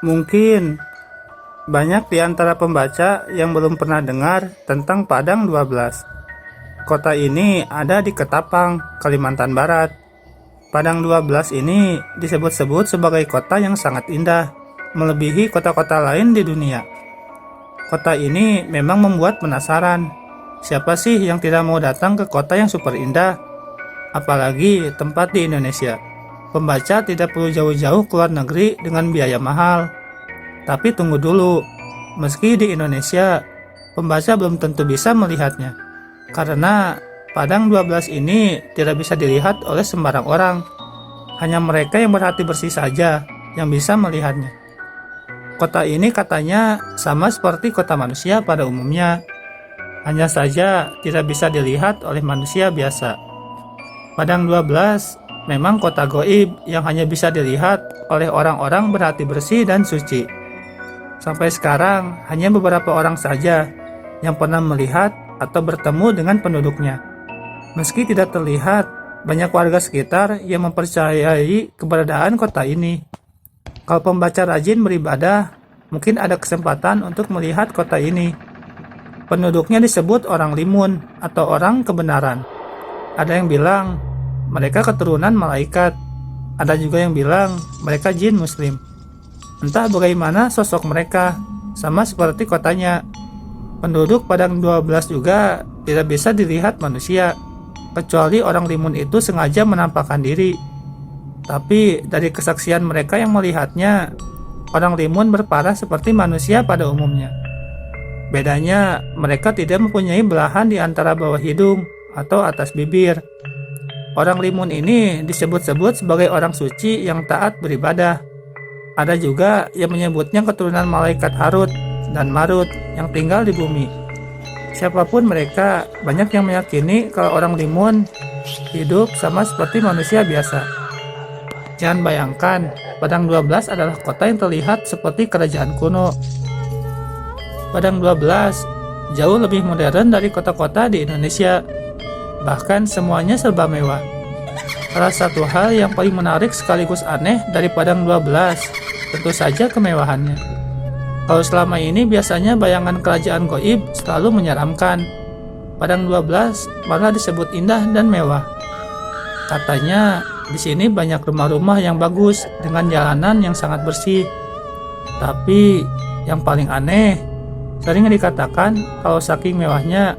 Mungkin banyak di antara pembaca yang belum pernah dengar tentang Padang 12. Kota ini ada di Ketapang, Kalimantan Barat. Padang 12 ini disebut-sebut sebagai kota yang sangat indah, melebihi kota-kota lain di dunia. Kota ini memang membuat penasaran. Siapa sih yang tidak mau datang ke kota yang super indah? Apalagi tempat di Indonesia. Pembaca tidak perlu jauh-jauh ke luar negeri dengan biaya mahal. Tapi tunggu dulu, meski di Indonesia, pembaca belum tentu bisa melihatnya. Karena Padang 12 ini tidak bisa dilihat oleh sembarang orang. Hanya mereka yang berhati bersih saja yang bisa melihatnya. Kota ini katanya sama seperti kota manusia pada umumnya. Hanya saja tidak bisa dilihat oleh manusia biasa. Padang 12 memang kota goib yang hanya bisa dilihat oleh orang-orang berhati bersih dan suci. Sampai sekarang hanya beberapa orang saja yang pernah melihat atau bertemu dengan penduduknya. Meski tidak terlihat, banyak warga sekitar yang mempercayai keberadaan kota ini. Kalau pembaca rajin beribadah, mungkin ada kesempatan untuk melihat kota ini. Penduduknya disebut orang limun atau orang kebenaran. Ada yang bilang mereka keturunan malaikat. Ada juga yang bilang mereka jin muslim. Entah bagaimana sosok mereka, sama seperti kotanya. Penduduk Padang 12 juga tidak bisa dilihat manusia, kecuali orang limun itu sengaja menampakkan diri. Tapi dari kesaksian mereka yang melihatnya, orang limun berparah seperti manusia pada umumnya. Bedanya, mereka tidak mempunyai belahan di antara bawah hidung atau atas bibir. Orang limun ini disebut-sebut sebagai orang suci yang taat beribadah. Ada juga yang menyebutnya keturunan malaikat Harut dan Marut yang tinggal di bumi. Siapapun mereka, banyak yang meyakini kalau orang limun hidup sama seperti manusia biasa. Jangan bayangkan, Padang 12 adalah kota yang terlihat seperti kerajaan kuno. Padang 12 jauh lebih modern dari kota-kota di Indonesia. Bahkan semuanya serba mewah. Salah satu hal yang paling menarik sekaligus aneh dari Padang 12 tentu saja kemewahannya. Kalau selama ini biasanya bayangan kerajaan goib selalu menyeramkan, Padang 12 malah disebut indah dan mewah. Katanya di sini banyak rumah-rumah yang bagus dengan jalanan yang sangat bersih. Tapi yang paling aneh, sering dikatakan kalau saking mewahnya,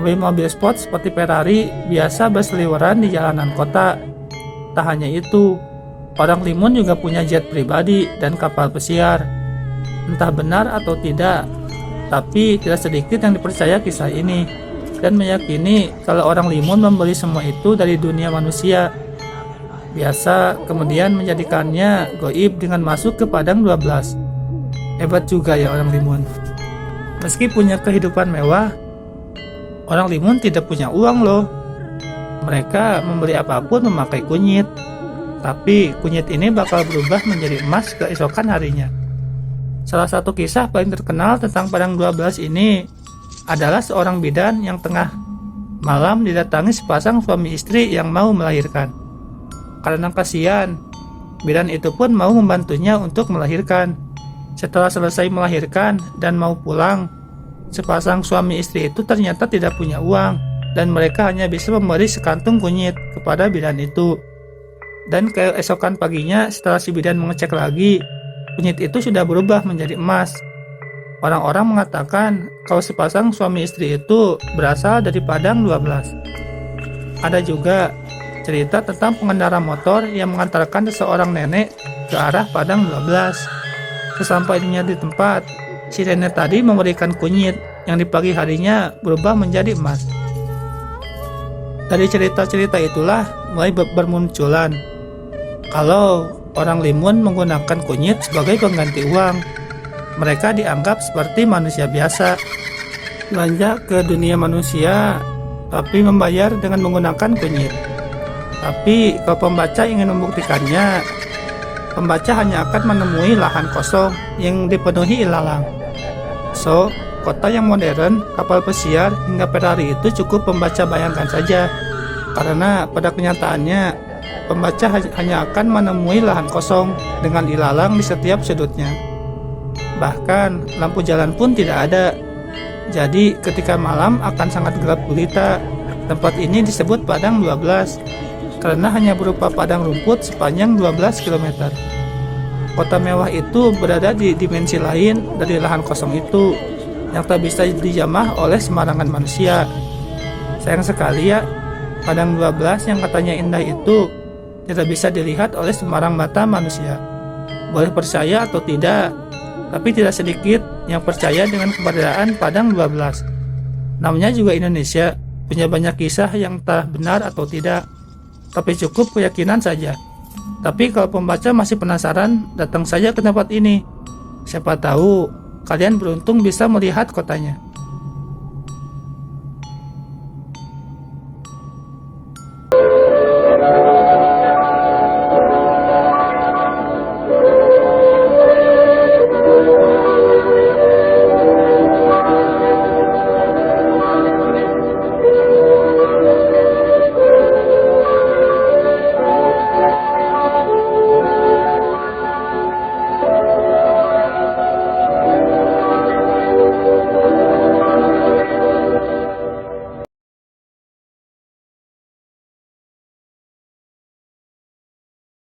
mobil-mobil sport seperti Ferrari biasa berseliweran di jalanan kota. Tak hanya itu, orang limun juga punya jet pribadi dan kapal pesiar. Entah benar atau tidak, tapi tidak sedikit yang dipercaya kisah ini dan meyakini kalau orang limun membeli semua itu dari dunia manusia. Biasa kemudian menjadikannya goib dengan masuk ke Padang 12. Hebat juga ya orang limun. Meski punya kehidupan mewah, orang limun tidak punya uang loh. Mereka membeli apapun memakai kunyit. Tapi kunyit ini bakal berubah menjadi emas keesokan harinya. Salah satu kisah paling terkenal tentang Padang 12 ini adalah seorang bidan yang tengah malam didatangi sepasang suami istri yang mau melahirkan. Karena kasihan, bidan itu pun mau membantunya untuk melahirkan. Setelah selesai melahirkan dan mau pulang, sepasang suami istri itu ternyata tidak punya uang dan mereka hanya bisa memberi sekantung kunyit kepada bidan itu. Dan keesokan paginya setelah si bidan mengecek lagi, kunyit itu sudah berubah menjadi emas. Orang-orang mengatakan kalau sepasang suami istri itu berasal dari Padang 12. Ada juga cerita tentang pengendara motor yang mengantarkan seseorang nenek ke arah Padang 12. Sesampainya di tempat, si nenek tadi memberikan kunyit yang di pagi harinya berubah menjadi emas. Dari cerita-cerita itulah mulai bermunculan kalau orang limun menggunakan kunyit sebagai pengganti uang. Mereka dianggap seperti manusia biasa, belanja ke dunia manusia tapi membayar dengan menggunakan kunyit. Tapi kalau pembaca ingin membuktikannya, pembaca hanya akan menemui lahan kosong yang dipenuhi ilalang. So, kota yang modern, kapal pesiar, hingga Ferrari itu cukup pembaca bayangkan saja. Karena pada kenyataannya, pembaca hanya akan menemui lahan kosong dengan ilalang di setiap sudutnya. Bahkan lampu jalan pun tidak ada. Jadi ketika malam akan sangat gelap gulita. Tempat ini disebut Padang 12 karena hanya berupa padang rumput sepanjang 12 km. Kota mewah itu berada di dimensi lain dari lahan kosong itu yang tak bisa dijamah oleh sembarangan manusia. Sayang sekali ya, Padang 12 yang katanya indah itu tidak bisa dilihat oleh sembarang mata manusia. Boleh percaya atau tidak, tapi tidak sedikit yang percaya dengan keberadaan Padang 12. Namanya juga Indonesia, punya banyak kisah yang entah benar atau tidak, tapi cukup keyakinan saja. Tapi kalau pembaca masih penasaran, datang saja ke tempat ini. Siapa tahu kalian beruntung bisa melihat kotanya.